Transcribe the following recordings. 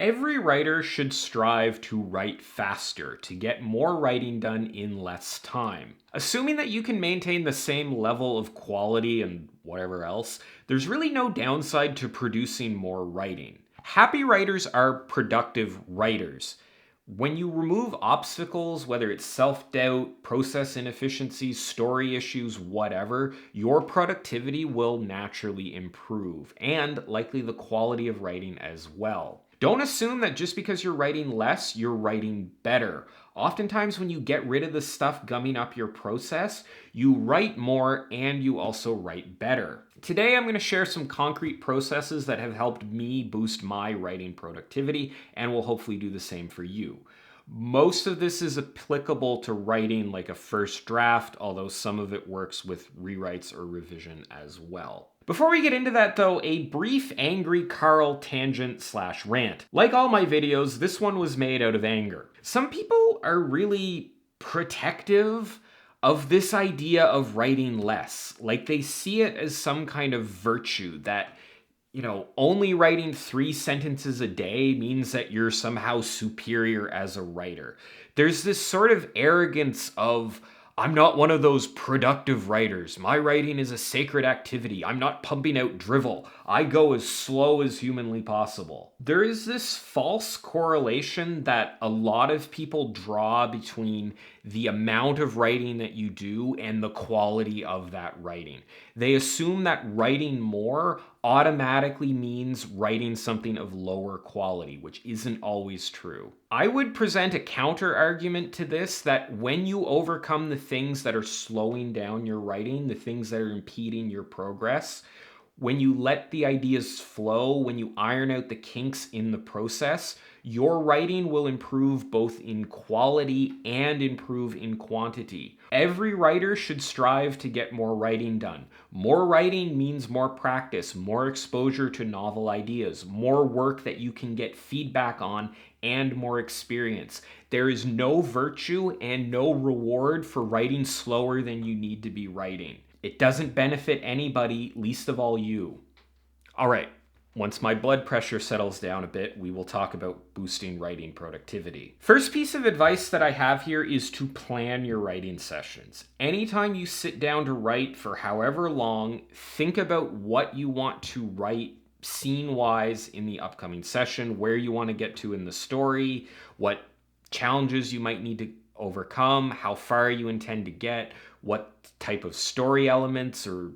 Every writer should strive to write faster, to get more writing done in less time. Assuming that you can maintain the same level of quality and whatever else, there's really no downside to producing more writing. Happy writers are productive writers. When you remove obstacles, whether it's self-doubt, process inefficiencies, story issues, whatever, your productivity will naturally improve, and likely the quality of writing as well. Don't assume that just because you're writing less, you're writing better. Oftentimes, when you get rid of the stuff gumming up your process, you write more and you also write better. Today, I'm going to share some concrete processes that have helped me boost my writing productivity and will hopefully do the same for you. Most of this is applicable to writing like a first draft, although some of it works with rewrites or revision as well. Before we get into that though, a brief angry Carl tangent/rant. Like all my videos, this one was made out of anger. Some people are really protective of this idea of writing less. Like they see it as some kind of virtue that, only writing 3 sentences a day means that you're somehow superior as a writer. There's this sort of arrogance of, I'm not one of those productive writers. My writing is a sacred activity. I'm not pumping out drivel. I go as slow as humanly possible. There is this false correlation that a lot of people draw between the amount of writing that you do and the quality of that writing. They assume that writing more automatically means writing something of lower quality, which isn't always true. I would present a counter argument to this that when you overcome the things that are slowing down your writing, the things that are impeding your progress, when you let the ideas flow, when you iron out the kinks in the process, your writing will improve both in quality and improve in quantity. Every writer should strive to get more writing done. More writing means more practice, more exposure to novel ideas, more work that you can get feedback on, and more experience. There is no virtue and no reward for writing slower than you need to be writing. It doesn't benefit anybody, least of all you. All right, once my blood pressure settles down a bit, we will talk about boosting writing productivity. First piece of advice that I have here is to plan your writing sessions. Anytime you sit down to write for however long, think about what you want to write scene-wise in the upcoming session, where you want to get to in the story, what challenges you might need to overcome, how far you intend to get, what type of story elements or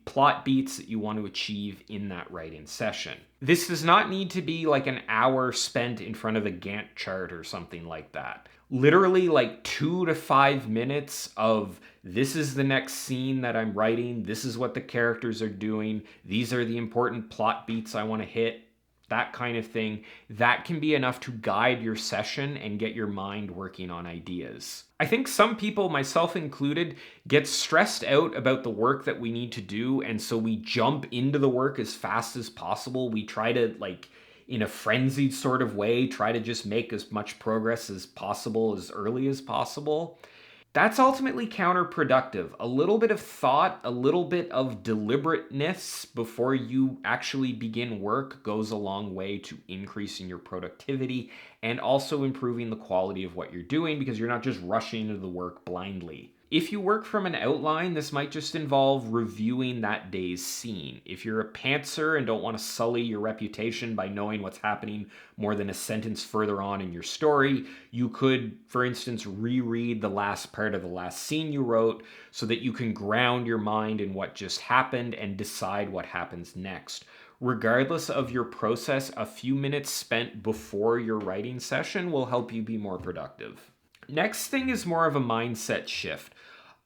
plot beats that you want to achieve in that writing session. This does not need to be like an hour spent in front of a Gantt chart or something like that. Literally like 2 to 5 minutes of this is the next scene that I'm writing, this is what the characters are doing, these are the important plot beats I want to hit, that kind of thing. That can be enough to guide your session and get your mind working on ideas. I think some people, myself included, get stressed out about the work that we need to do, and so we jump into the work as fast as possible. We try to, in a frenzied sort of way, try to just make as much progress as possible as early as possible. That's ultimately counterproductive. A little bit of thought, a little bit of deliberateness before you actually begin work goes a long way to increasing your productivity and also improving the quality of what you're doing because you're not just rushing into the work blindly. If you work from an outline, this might just involve reviewing that day's scene. If you're a pantser and don't want to sully your reputation by knowing what's happening more than a sentence further on in your story, you could, for instance, reread the last part of the last scene you wrote so that you can ground your mind in what just happened and decide what happens next. Regardless of your process, a few minutes spent before your writing session will help you be more productive. Next thing is more of a mindset shift.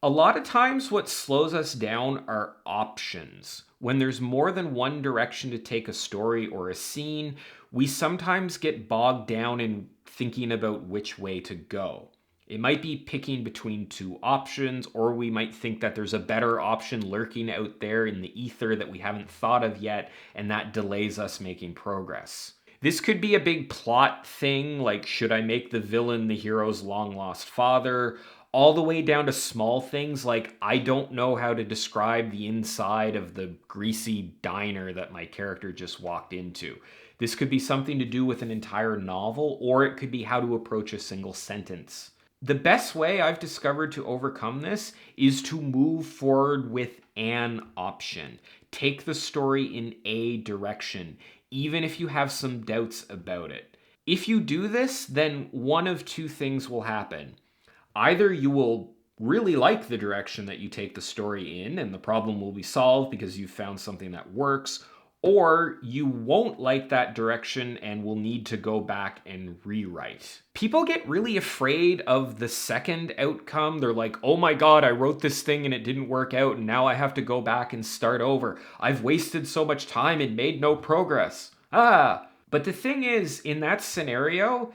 A lot of times what slows us down are options. When there's more than one direction to take a story or a scene, we sometimes get bogged down in thinking about which way to go. It might be picking between 2 options, or we might think that there's a better option lurking out there in the ether that we haven't thought of yet, and that delays us making progress. This could be a big plot thing, like should I make the villain the hero's long-lost father, all the way down to small things like I don't know how to describe the inside of the greasy diner that my character just walked into. This could be something to do with an entire novel, or it could be how to approach a single sentence. The best way I've discovered to overcome this is to move forward with an option. Take the story in a direction, even if you have some doubts about it. If you do this, then one of two things will happen. Either you will really like the direction that you take the story in, and the problem will be solved because you've found something that works, or you won't like that direction and will need to go back and rewrite. People get really afraid of the second outcome. They're like, oh my God, I wrote this thing and it didn't work out, and now I have to go back and start over. I've wasted so much time and made no progress. But the thing is, in that scenario,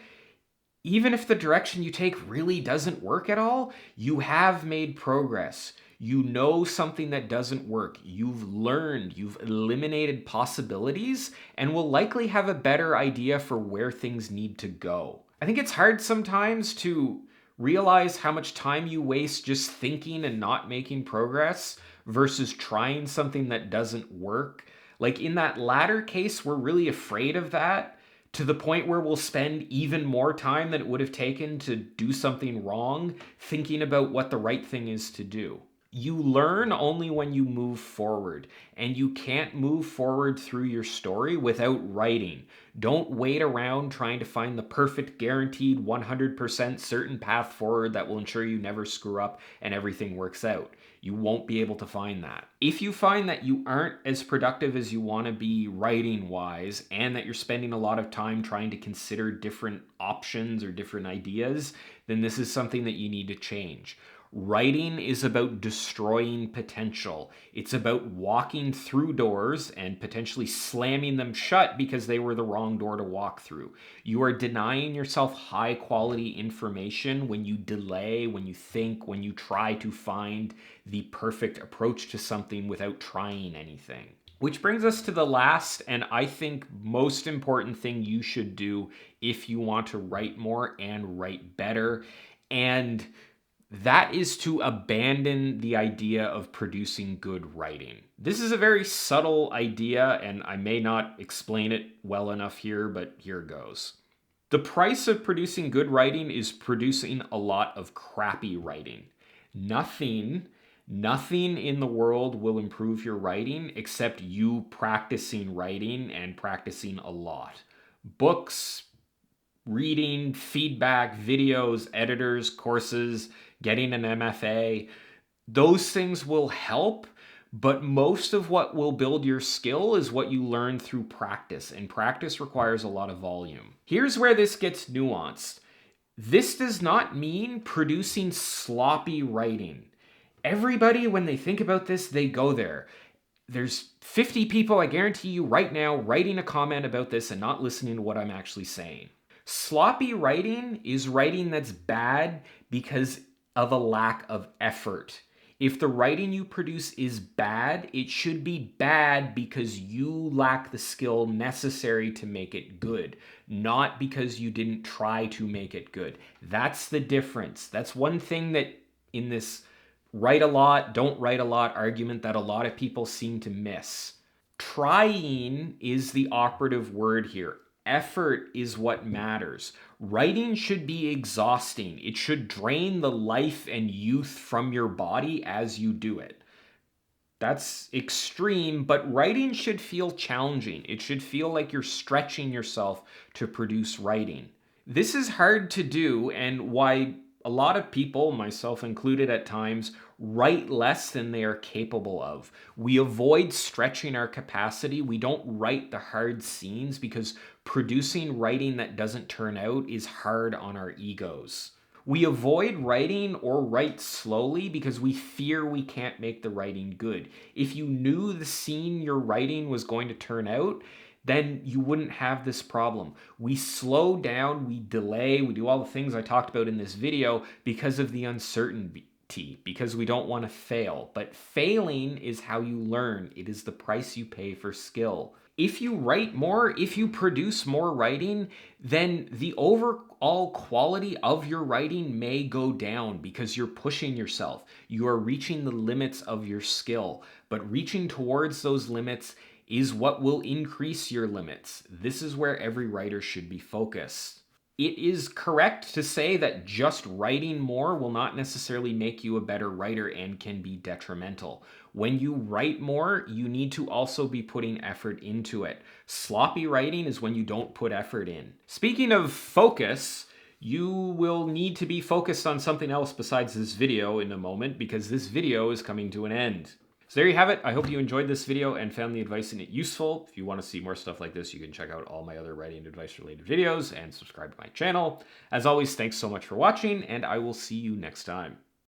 even if the direction you take really doesn't work at all, you have made progress. You know something that doesn't work. You've learned, you've eliminated possibilities, and will likely have a better idea for where things need to go. I think it's hard sometimes to realize how much time you waste just thinking and not making progress versus trying something that doesn't work. Like in that latter case, we're really afraid of that, to the point where we'll spend even more time than it would have taken to do something wrong thinking about what the right thing is to do. You learn only when you move forward, and you can't move forward through your story without writing. Don't wait around trying to find the perfect, guaranteed, 100% certain path forward that will ensure you never screw up and everything works out. You won't be able to find that. If you find that you aren't as productive as you want to be writing-wise, and that you're spending a lot of time trying to consider different options or different ideas, then this is something that you need to change. Writing is about destroying potential. It's about walking through doors and potentially slamming them shut because they were the wrong door to walk through. You are denying yourself high quality information when you delay, when you think, when you try to find the perfect approach to something without trying anything. Which brings us to the last and I think most important thing you should do if you want to write more and write better. And that is to abandon the idea of producing good writing. This is a very subtle idea, and I may not explain it well enough here, but here goes. The price of producing good writing is producing a lot of crappy writing. Nothing in the world will improve your writing except you practicing writing and practicing a lot. Books, reading, feedback, videos, editors, courses, getting an MFA, those things will help, but most of what will build your skill is what you learn through practice, and practice requires a lot of volume. Here's where this gets nuanced. This does not mean producing sloppy writing. Everybody, when they think about this, they go there. There's 50 people, I guarantee you right now, writing a comment about this and not listening to what I'm actually saying. Sloppy writing is writing that's bad because of a lack of effort. If the writing you produce is bad, it should be bad because you lack the skill necessary to make it good, not because you didn't try to make it good. That's the difference. That's one thing that in this write a lot, don't write a lot argument that a lot of people seem to miss. Trying is the operative word here. Effort is what matters. Writing should be exhausting. It should drain the life and youth from your body as you do it. That's extreme, but writing should feel challenging. It should feel like you're stretching yourself to produce writing. This is hard to do, and why a lot of people, myself included at times, write less than they are capable of. We avoid stretching our capacity. We don't write the hard scenes because producing writing that doesn't turn out is hard on our egos. We avoid writing or write slowly because we fear we can't make the writing good. If you knew the scene you're writing was going to turn out, then you wouldn't have this problem. We slow down, we delay, we do all the things I talked about in this video because of the uncertainty, because we don't want to fail. But failing is how you learn. It is the price you pay for skill. If you write more, if you produce more writing, then the overall quality of your writing may go down because you're pushing yourself. You are reaching the limits of your skill, but reaching towards those limits is what will increase your limits. This is where every writer should be focused. It is correct to say that just writing more will not necessarily make you a better writer and can be detrimental. When you write more, you need to also be putting effort into it. Sloppy writing is when you don't put effort in. Speaking of focus, you will need to be focused on something else besides this video in a moment because this video is coming to an end. So there you have it. I hope you enjoyed this video and found the advice in it useful. If you want to see more stuff like this, you can check out all my other writing advice related videos and subscribe to my channel. As always, thanks so much for watching, and I will see you next time.